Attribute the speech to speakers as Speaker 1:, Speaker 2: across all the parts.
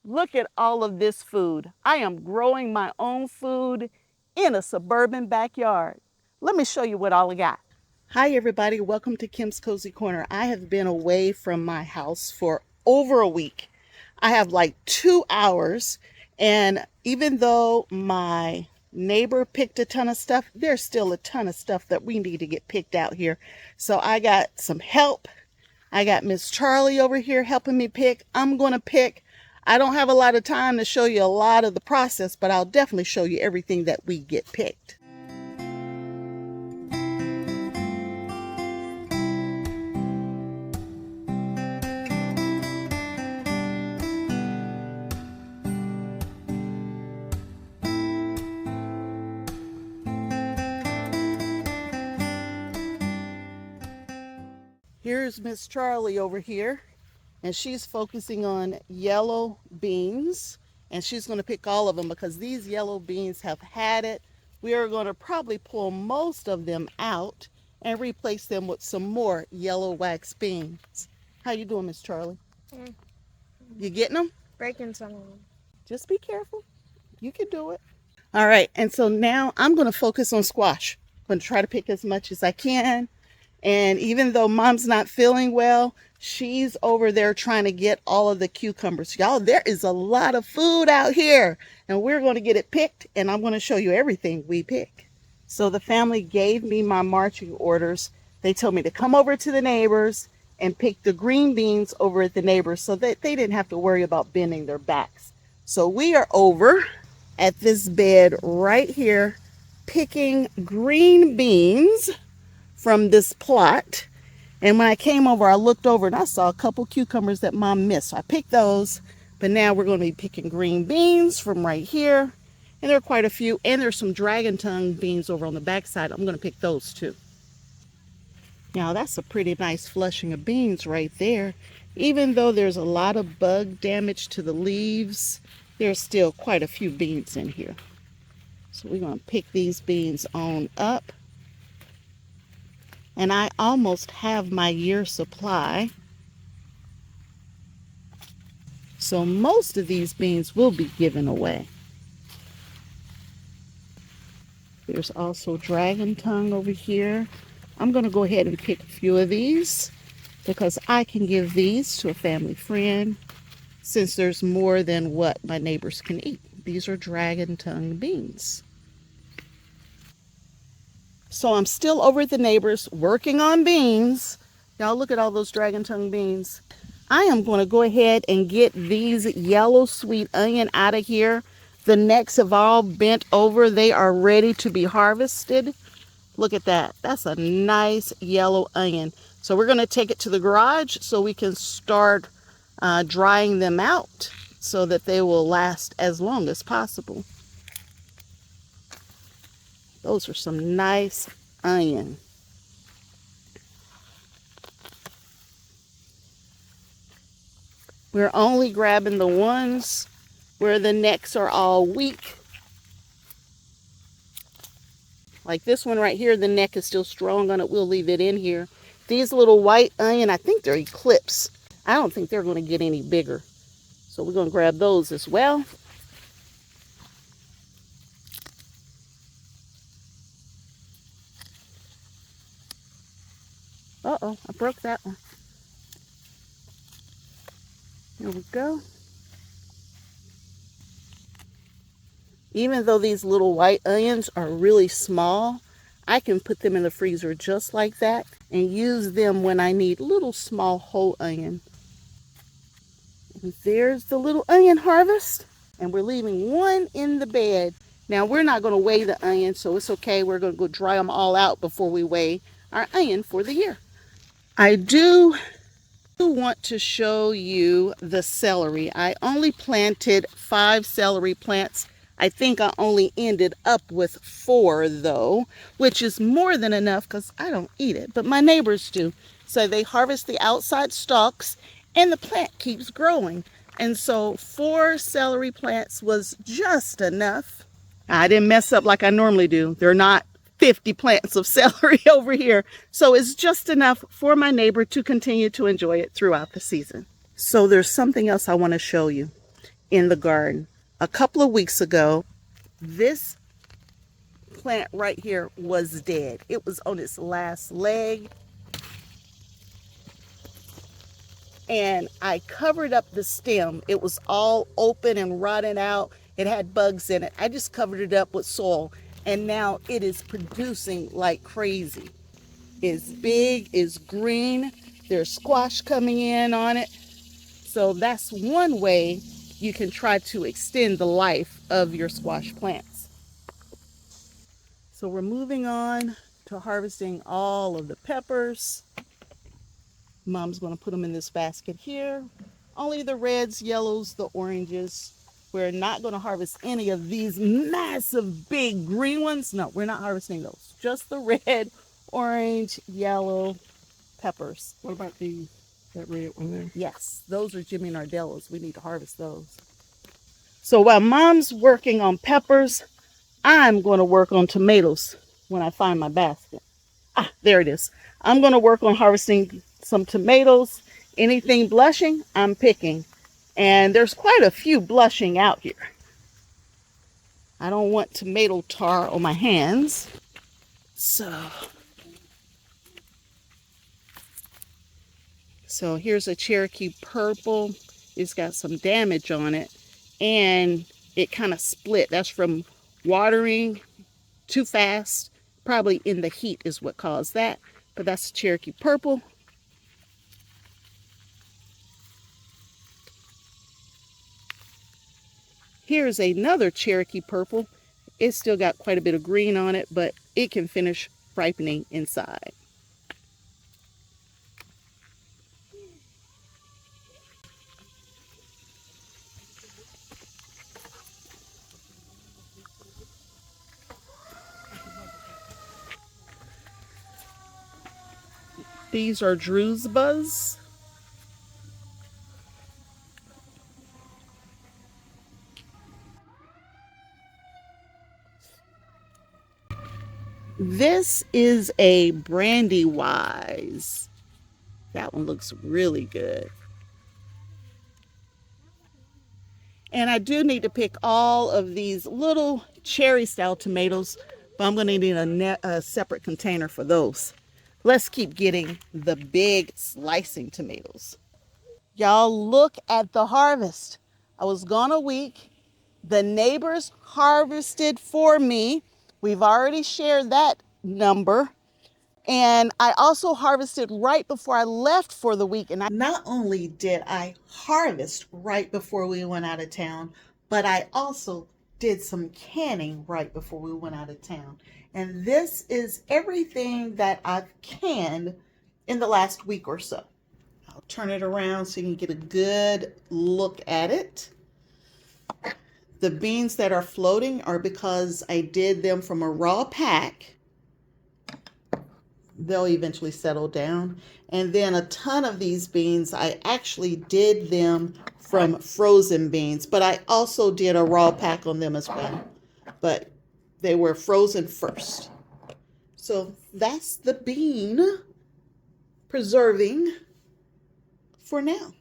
Speaker 1: Look at all of this food. I am growing my own food in a suburban backyard. Let me show you what all I got. Hi everybody, welcome to Kim's Cozy Corner. I have been away from my house for over a week. I have like 2 hours, and even though my neighbor picked a ton of stuff, there's still a ton of stuff that we need to get picked out here. So I got some help. I got Miss Charlie over here helping me pick. I'm going to pick. I don't have a lot of time to show you a lot of the process, but I'll definitely show you everything that we get picked. Here's Miss Charlie over here, and she's focusing on yellow beans, and she's going to pick all of them because these yellow beans have had it. We are going to probably pull most of them out and replace them with some more yellow wax beans. How you doing, Miss Charlie? You getting them?
Speaker 2: Breaking some of them.
Speaker 1: Just be careful. You can do it. All right, and so now I'm going to focus on squash. I'm going to try to pick as much as I can. And even though Mom's not feeling well, she's over there trying to get all of the cucumbers. Y'all, there is a lot of food out here, and we're going to get it picked, and I'm going to show you everything we pick. So the family gave me my marching orders. They told me to come over to the neighbors and pick the green beans over at the neighbors so that they didn't have to worry about bending their backs. So we are over at this bed right here picking green beans from this plot. And when I came over, I looked over and I saw a couple cucumbers that Mom missed. So I picked those, but now we're going to be picking green beans from right here. And there are quite a few, and there's some dragon tongue beans over on the back side. I'm going to pick those too. Now that's a pretty nice flushing of beans right there. Even though there's a lot of bug damage to the leaves, there's still quite a few beans in here. So we're going to pick these beans on up. And I almost have my year supply. So most of these beans will be given away. There's also dragon tongue over here. I'm going to go ahead and pick a few of these because I can give these to a family friend since there's more than what my neighbors can eat. These are dragon tongue beans. So I'm still over at the neighbors working on beans. Y'all look at all those dragon tongue beans. I am going to go ahead and get these yellow sweet onion out of here. The necks have all bent over. They are ready to be harvested. Look at that. That's a nice yellow onion. So we're going to take it to the garage so we can start drying them out so that they will last as long as possible. Those are some nice onion. We're only grabbing the ones where the necks are all weak. Like this one right here, the neck is still strong on it. We'll leave it in here. These little white onion, I think they're Eclipse. I don't think they're going to get any bigger. So we're going to grab those as well. Uh-oh, I broke that one. There we go. Even though these little white onions are really small, I can put them in the freezer just like that and use them when I need little small whole onion. And there's the little onion harvest, and we're leaving one in the bed. Now we're not going to weigh the onion, so it's okay. We're going to go dry them all out before we weigh our onion for the year. I do want to show you the celery. I only planted 5 celery plants. I think I only ended up with 4 though, which is more than enough because I don't eat it, but my neighbors do. So they harvest the outside stalks and the plant keeps growing. And so 4 celery plants was just enough. I didn't mess up like I normally do. They're not 50 plants of celery over here. So it's just enough for my neighbor to continue to enjoy it throughout the season. So there's something else I want to show you. in the garden. A couple of weeks ago, this plant right here was dead. It was on its last leg, and I covered up the stem. It was all open and rotting out. It had bugs in it. I just covered it up with soil, and now it is producing like crazy. It's big, it's green, there's squash coming in on it. So that's one way you can try to extend the life of your squash plants. So we're moving on to harvesting all of the peppers. Mom's going to put them in this basket here. Only the reds, yellows, the oranges. We're not going to harvest any of these massive big green ones. No, we're not harvesting those. Just the red, orange, yellow peppers.
Speaker 2: What about that red one there?
Speaker 1: Yes, those are Jimmy Nardello's. We need to harvest those. So while Mom's working on peppers, I'm going to work on tomatoes when I find my basket. Ah, there it is. I'm going to work on harvesting some tomatoes. Anything blushing, I'm picking. And there's quite a few blushing out here. I don't want tomato tar on my hands. So here's a Cherokee purple. It's got some damage on it. And it kind of split. That's from watering too fast. Probably in the heat is what caused that. But that's Cherokee purple. Here's another Cherokee purple. It's still got quite a bit of green on it, but it can finish ripening inside. These are Drew's Buzz. This is a Brandy Wise. That one looks really good. And I do need to pick all of these little cherry style tomatoes, but I'm going to need a separate container for those. Let's keep getting the big slicing tomatoes. Y'all, look at the harvest. I was gone a week. The neighbors harvested for me. We've already shared that number. And I also harvested right before I left for the week. And not only did I harvest right before we went out of town, but I also did some canning right before we went out of town. And this is everything that I've canned in the last week or so. I'll turn it around so you can get a good look at it. The beans that are floating are because I did them from a raw pack. They'll eventually settle down. And then a ton of these beans, I actually did them from frozen beans, but I also did a raw pack on them as well. But they were frozen first. So that's the bean preserving for now.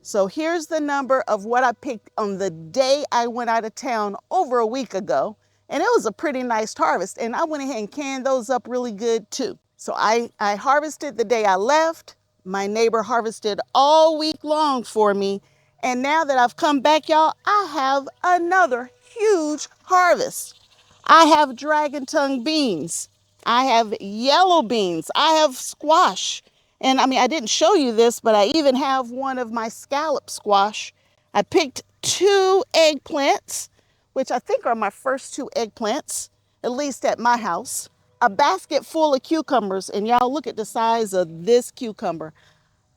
Speaker 1: So here's the number of what I picked on the day I went out of town over a week ago. And it was a pretty nice harvest. And I went ahead and canned those up really good too. So I harvested the day I left. My neighbor harvested all week long for me. And now that I've come back, y'all, I have another huge harvest. I have dragon tongue beans. I have yellow beans. I have squash. And I mean, I didn't show you this, but I even have one of my scallop squash. I picked 2 eggplants, which I think are my first 2 eggplants, at least at my house. A basket full of cucumbers, and y'all look at the size of this cucumber.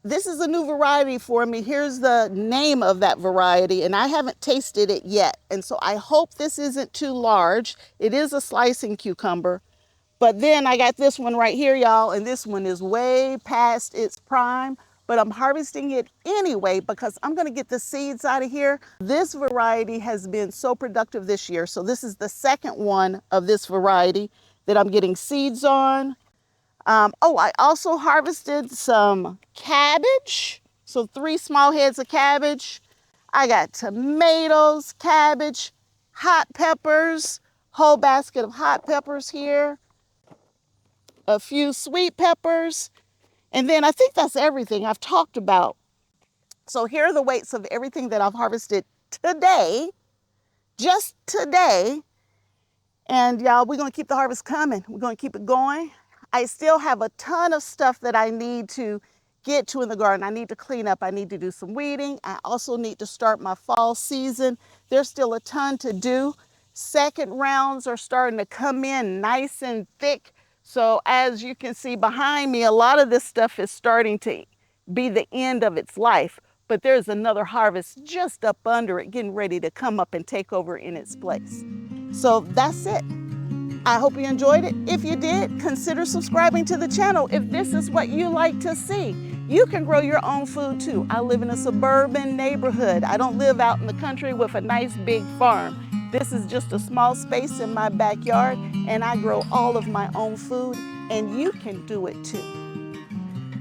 Speaker 1: This is a new variety for me. Here's the name of that variety, and I haven't tasted it yet. And so I hope this isn't too large. It is a slicing cucumber. But then I got this one right here, y'all, and this one is way past its prime, but I'm harvesting it anyway because I'm gonna get the seeds out of here. This variety has been so productive this year. So this is the second one of this variety that I'm getting seeds on. I also harvested some cabbage. So 3 small heads of cabbage. I got tomatoes, cabbage, hot peppers, whole basket of hot peppers here, a few sweet peppers, and then I think that's everything I've talked about. So here are the weights of everything that I've harvested today, just today. And y'all, we're gonna keep the harvest coming. We're gonna keep it going. I still have a ton of stuff that I need to get to in the garden. I need to clean up. I need to do some weeding. I also need to start my fall season. There's still a ton to do. Second rounds are starting to come in nice and thick. So as you can see behind me, a lot of this stuff is starting to be the end of its life. But there's another harvest just up under it, getting ready to come up and take over in its place. So that's it. I hope you enjoyed it. If you did, consider subscribing to the channel if this is what you like to see. You can grow your own food too. I live in a suburban neighborhood. I don't live out in the country with a nice big farm. This is just a small space in my backyard, and I grow all of my own food, and you can do it too.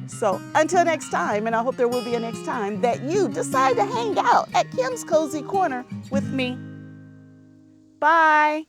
Speaker 1: So until next time, and I hope there will be a next time, that you decide to hang out at Kim's Cozy Corner with me. Bye.